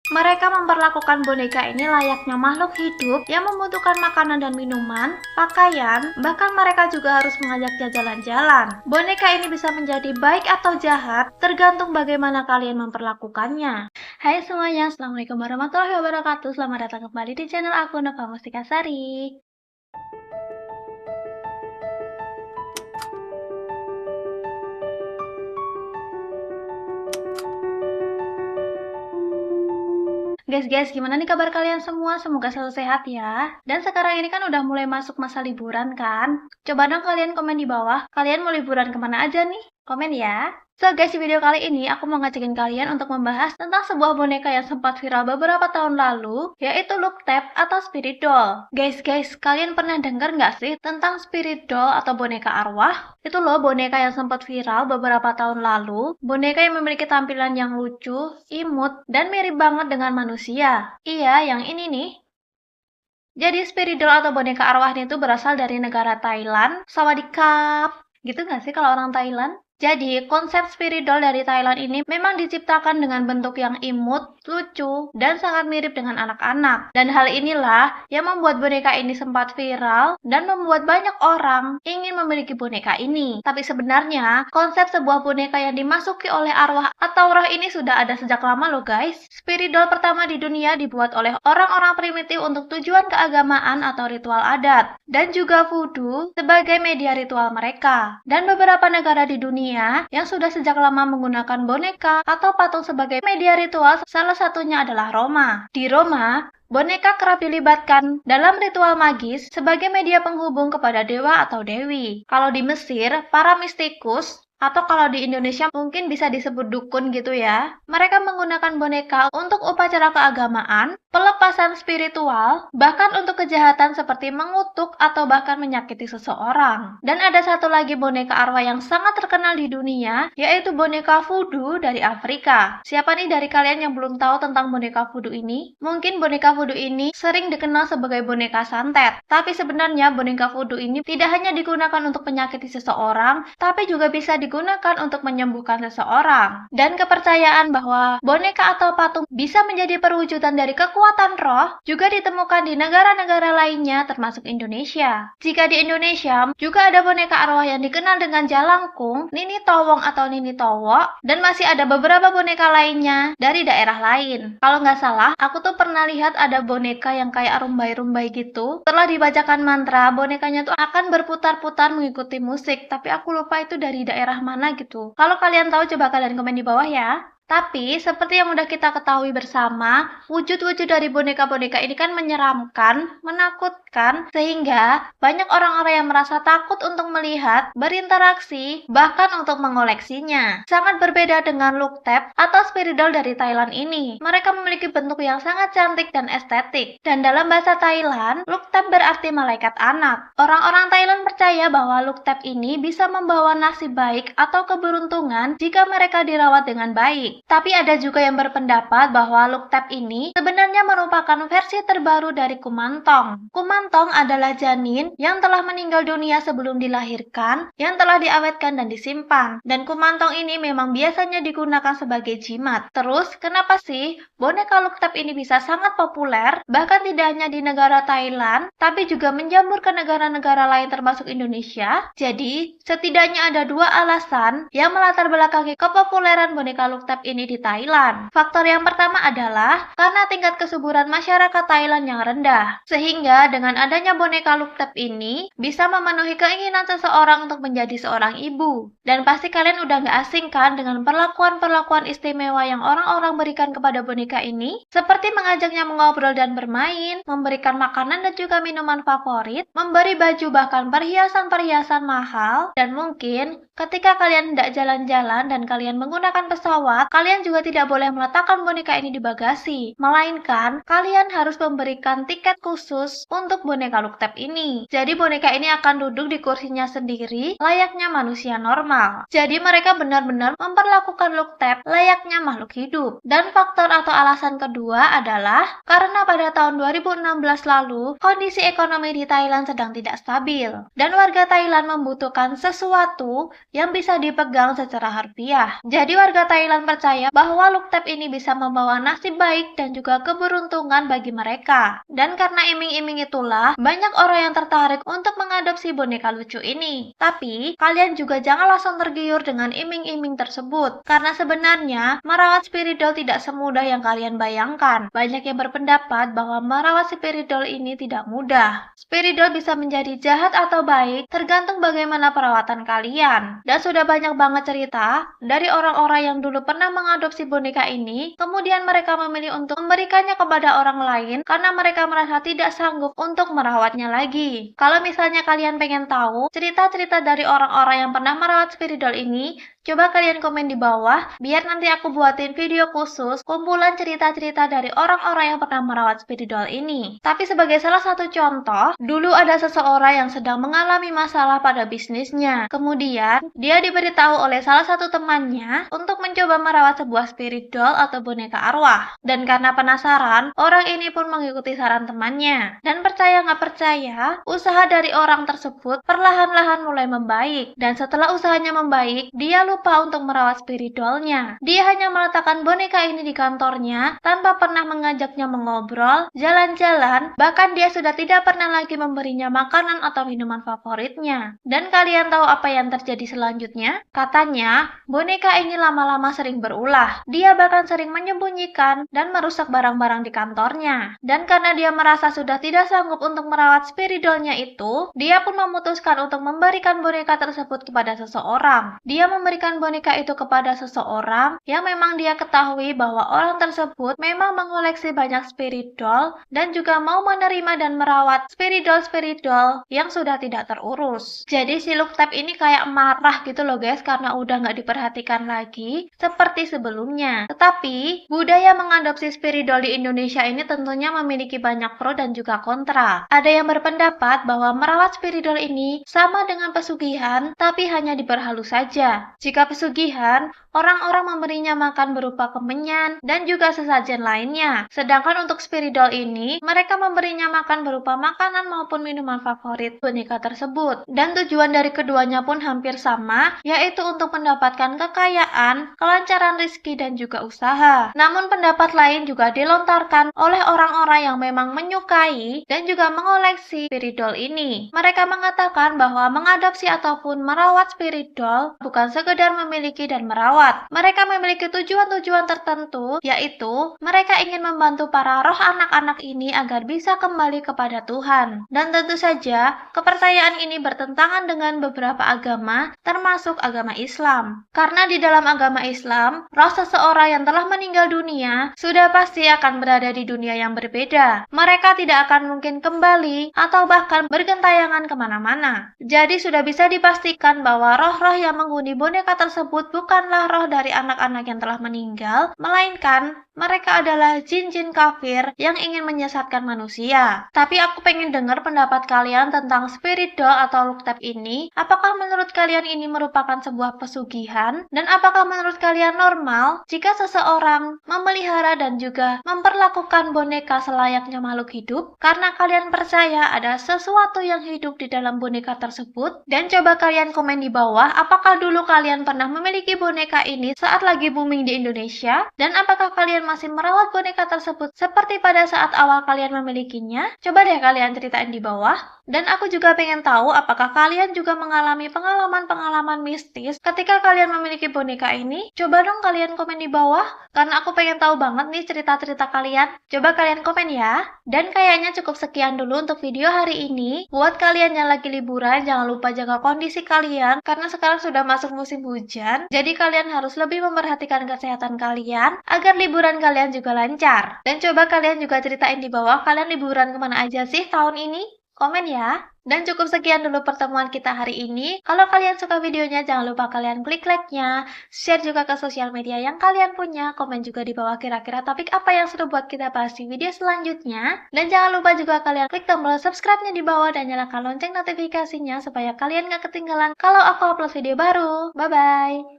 Mereka memperlakukan boneka ini layaknya makhluk hidup yang membutuhkan makanan dan minuman, pakaian, bahkan mereka juga harus mengajaknya jalan-jalan. Boneka ini bisa menjadi baik atau jahat, tergantung bagaimana kalian memperlakukannya. Hai semuanya, Assalamualaikum warahmatullahi wabarakatuh. Selamat datang kembali di channel aku, Nova Mustikasari. Guys, gimana nih kabar kalian semua? Semoga selalu sehat ya. Dan sekarang ini kan udah mulai masuk masa liburan kan? Coba dong kalian komen di bawah, kalian mau liburan kemana aja nih? Komen ya. So guys, di video kali ini aku mau ngajakin kalian untuk membahas tentang sebuah boneka yang sempat viral beberapa tahun lalu, yaitu Looktap atau Spirit Doll. Guys, kalian pernah dengar nggak sih tentang Spirit Doll atau boneka arwah? Itu loh boneka yang sempat viral beberapa tahun lalu, boneka yang memiliki tampilan yang lucu, imut, dan mirip banget dengan manusia. Iya, yang ini nih. Jadi Spirit Doll atau boneka arwah itu berasal dari negara Thailand. Sawadikap. Gitu nggak sih kalau orang Thailand? Jadi, konsep Spirit Doll dari Thailand ini memang diciptakan dengan bentuk yang imut, lucu, dan sangat mirip dengan anak-anak. Dan hal inilah yang membuat boneka ini sempat viral dan membuat banyak orang ingin memiliki boneka ini. Tapi sebenarnya, konsep sebuah boneka yang dimasuki oleh arwah atau roh ini sudah ada sejak lama loh guys. Spirit Doll pertama di dunia dibuat oleh orang-orang primitif untuk tujuan keagamaan atau ritual adat. Dan juga voodoo sebagai media ritual mereka. Dan beberapa negara di dunia yang sudah sejak lama menggunakan boneka atau patung sebagai media ritual, salah satunya adalah Roma. Di Roma, boneka kerap dilibatkan dalam ritual magis sebagai media penghubung kepada dewa atau dewi. Kalau di Mesir, para mistikus atau kalau di Indonesia mungkin bisa disebut dukun gitu ya. Mereka menggunakan boneka untuk upacara keagamaan, pelepasan spiritual, bahkan untuk kejahatan seperti mengutuk atau bahkan menyakiti seseorang. Dan ada satu lagi boneka arwah yang sangat terkenal di dunia, yaitu boneka voodoo dari Afrika. Siapa nih dari kalian yang belum tahu tentang boneka voodoo ini? Mungkin boneka voodoo ini sering dikenal sebagai boneka santet. Tapi sebenarnya boneka voodoo ini tidak hanya digunakan untuk menyakiti seseorang, tapi juga bisa digunakan untuk menyembuhkan seseorang. Dan kepercayaan bahwa boneka atau patung bisa menjadi perwujudan dari kekuatan roh juga ditemukan di negara-negara lainnya termasuk Indonesia. Jika di Indonesia juga ada boneka arwah yang dikenal dengan jalangkung, Nini Towong atau Nini Towo, dan masih ada beberapa boneka lainnya dari daerah lain. Kalau nggak salah, aku tuh pernah lihat ada boneka yang kayak rumbai-rumbai gitu. Setelah dibacakan mantra, bonekanya tuh akan berputar-putar mengikuti musik, tapi aku lupa itu dari daerah mana gitu. Kalau kalian tahu coba kalian komen di bawah ya. Tapi, seperti yang udah kita ketahui bersama, wujud-wujud dari boneka-boneka ini kan menyeramkan, menakutkan, sehingga banyak orang-orang yang merasa takut untuk melihat, berinteraksi, bahkan untuk mengoleksinya. Sangat berbeda dengan Looktap atau Spirit Doll dari Thailand ini. Mereka memiliki bentuk yang sangat cantik dan estetik. Dan dalam bahasa Thailand, Looktap berarti malaikat anak. Orang-orang Thailand percaya bahwa Looktap ini bisa membawa nasib baik atau keberuntungan jika mereka dirawat dengan baik. Tapi ada juga yang berpendapat bahwa Looktap ini sebenarnya merupakan versi terbaru dari Kumantong. Kumantong adalah janin yang telah meninggal dunia sebelum dilahirkan, yang telah diawetkan dan disimpan. Dan Kumantong ini memang biasanya digunakan sebagai jimat. Terus, kenapa sih boneka Looktap ini bisa sangat populer, bahkan tidak hanya di negara Thailand, tapi juga menjamur ke negara-negara lain termasuk Indonesia? Jadi, setidaknya ada dua alasan yang melatar belakangi kepopuleran boneka Looktap ini di Thailand. Faktor yang pertama adalah karena tingkat kesuburan masyarakat Thailand yang rendah, sehingga dengan adanya boneka Looktap ini bisa memenuhi keinginan seseorang untuk menjadi seorang ibu. Dan pasti kalian udah gak asing kan dengan perlakuan-perlakuan istimewa yang orang-orang berikan kepada boneka ini, seperti mengajaknya mengobrol dan bermain, memberikan makanan dan juga minuman favorit, memberi baju bahkan perhiasan-perhiasan mahal, dan mungkin ketika kalian hendak jalan-jalan dan kalian menggunakan pesawat, kalian juga tidak boleh meletakkan boneka ini di bagasi, melainkan kalian harus memberikan tiket khusus untuk boneka Looktap ini. Jadi boneka ini akan duduk di kursinya sendiri, layaknya manusia normal. Jadi mereka benar-benar memperlakukan Looktap layaknya makhluk hidup. Dan faktor atau alasan kedua adalah karena pada tahun 2016 lalu, kondisi ekonomi di Thailand sedang tidak stabil. Dan warga Thailand membutuhkan sesuatu yang bisa dipegang secara harfiah. Jadi warga Thailand percaya percaya bahwa look tab ini bisa membawa nasib baik dan juga keberuntungan bagi mereka. Dan karena iming-iming itulah, banyak orang yang tertarik untuk mengadopsi boneka lucu ini. Tapi, kalian juga jangan langsung tergiur dengan iming-iming tersebut, karena sebenarnya merawat spirit doll tidak semudah yang kalian bayangkan. Banyak yang berpendapat bahwa merawat spirit doll ini tidak mudah. Spirit doll bisa menjadi jahat atau baik, tergantung bagaimana perawatan kalian. Dan sudah banyak banget cerita dari orang-orang yang dulu pernah mengadopsi boneka ini, kemudian mereka memilih untuk memberikannya kepada orang lain karena mereka merasa tidak sanggup untuk merawatnya lagi. Kalau misalnya kalian pengen tahu cerita-cerita dari orang-orang yang pernah merawat spirit doll ini, coba kalian komen di bawah, biar nanti aku buatin video khusus kumpulan cerita-cerita dari orang-orang yang pernah merawat spirit doll ini. Tapi sebagai salah satu contoh, dulu ada seseorang yang sedang mengalami masalah pada bisnisnya. Kemudian, dia diberitahu oleh salah satu temannya untuk mencoba merawat sebuah spirit doll atau boneka arwah. Dan karena penasaran, orang ini pun mengikuti saran temannya. Dan percaya nggak percaya, usaha dari orang tersebut perlahan-lahan mulai membaik. Dan setelah usahanya membaik, dia lupa untuk merawat spirit doll-nya. Dia hanya meletakkan boneka ini di kantornya tanpa pernah mengajaknya mengobrol, jalan-jalan, bahkan dia sudah tidak pernah lagi memberinya makanan atau minuman favoritnya. Dan kalian tahu apa yang terjadi selanjutnya? Katanya, boneka ini lama-lama sering berulah. Dia bahkan sering menyembunyikan dan merusak barang-barang di kantornya. Dan karena dia merasa sudah tidak sanggup untuk merawat spirit doll-nya itu, dia pun memutuskan untuk memberikan boneka tersebut kepada seseorang. Dia memberikan boneka itu kepada seseorang yang memang dia ketahui bahwa orang tersebut memang mengoleksi banyak spirit doll dan juga mau menerima dan merawat spirit doll yang sudah tidak terurus. Jadi si look tab ini kayak marah gitu loh guys, karena udah nggak diperhatikan lagi seperti sebelumnya. Tetapi budaya mengadopsi spirit doll di Indonesia ini tentunya memiliki banyak pro dan juga kontra. Ada yang berpendapat bahwa merawat spirit doll ini sama dengan pesugihan, tapi hanya diperhalus saja. Jika pesugihan, orang-orang memberinya makan berupa kemenyan dan juga sesajen lainnya. Sedangkan untuk spirit doll ini, mereka memberinya makan berupa makanan maupun minuman favorit boneka tersebut. Dan tujuan dari keduanya pun hampir sama, yaitu untuk mendapatkan kekayaan, kelancaran rezeki dan juga usaha. Namun pendapat lain juga dilontarkan oleh orang-orang yang memang menyukai dan juga mengoleksi spirit doll ini. Mereka mengatakan bahwa mengadopsi ataupun merawat spirit doll bukan sekedar memiliki dan merawat. Mereka memiliki tujuan-tujuan tertentu, yaitu mereka ingin membantu para roh anak-anak ini agar bisa kembali kepada Tuhan. Dan tentu saja, kepercayaan ini bertentangan dengan beberapa agama, termasuk agama Islam. Karena di dalam agama Islam, roh seseorang yang telah meninggal dunia sudah pasti akan berada di dunia yang berbeda. Mereka tidak akan mungkin kembali atau bahkan bergentayangan kemana-mana. Jadi sudah bisa dipastikan bahwa roh-roh yang menghuni boneka tersebut bukanlah roh dari anak-anak yang telah meninggal, melainkan mereka adalah jin-jin kafir yang ingin menyesatkan manusia. Tapi aku pengen dengar pendapat kalian tentang spirit doll atau look tab ini. Apakah menurut kalian ini merupakan sebuah pesugihan? Dan apakah menurut kalian normal jika seseorang memelihara dan juga memperlakukan boneka selayaknya makhluk hidup? Karena kalian percaya ada sesuatu yang hidup di dalam boneka tersebut? Dan coba kalian komen di bawah, apakah dulu kalian pernah memiliki boneka ini saat lagi booming di Indonesia? Dan apakah kalian masih merawat boneka tersebut seperti pada saat awal kalian memilikinya? Coba deh kalian ceritain di bawah. Dan aku juga pengen tahu apakah kalian juga mengalami pengalaman-pengalaman mistis ketika kalian memiliki boneka ini? Coba dong kalian komen di bawah, karena aku pengen tahu banget nih cerita-cerita kalian. Coba kalian komen ya. Dan kayaknya cukup sekian dulu untuk video hari ini. Buat kalian yang lagi liburan, jangan lupa jaga kondisi kalian, karena sekarang sudah masuk musim hujan. Jadi kalian harus lebih memperhatikan kesehatan kalian, agar liburan kalian juga lancar. Dan coba kalian juga ceritain di bawah, kalian liburan kemana aja sih tahun ini? Komen ya. Dan cukup sekian dulu pertemuan kita hari ini. Kalau kalian suka videonya, jangan lupa kalian klik like-nya, share juga ke sosial media yang kalian punya, komen juga di bawah kira-kira topik apa yang seru buat kita bahas di video selanjutnya. Dan jangan lupa juga kalian klik tombol subscribe-nya di bawah dan nyalakan lonceng notifikasinya supaya kalian gak ketinggalan kalau aku upload video baru. Bye-bye!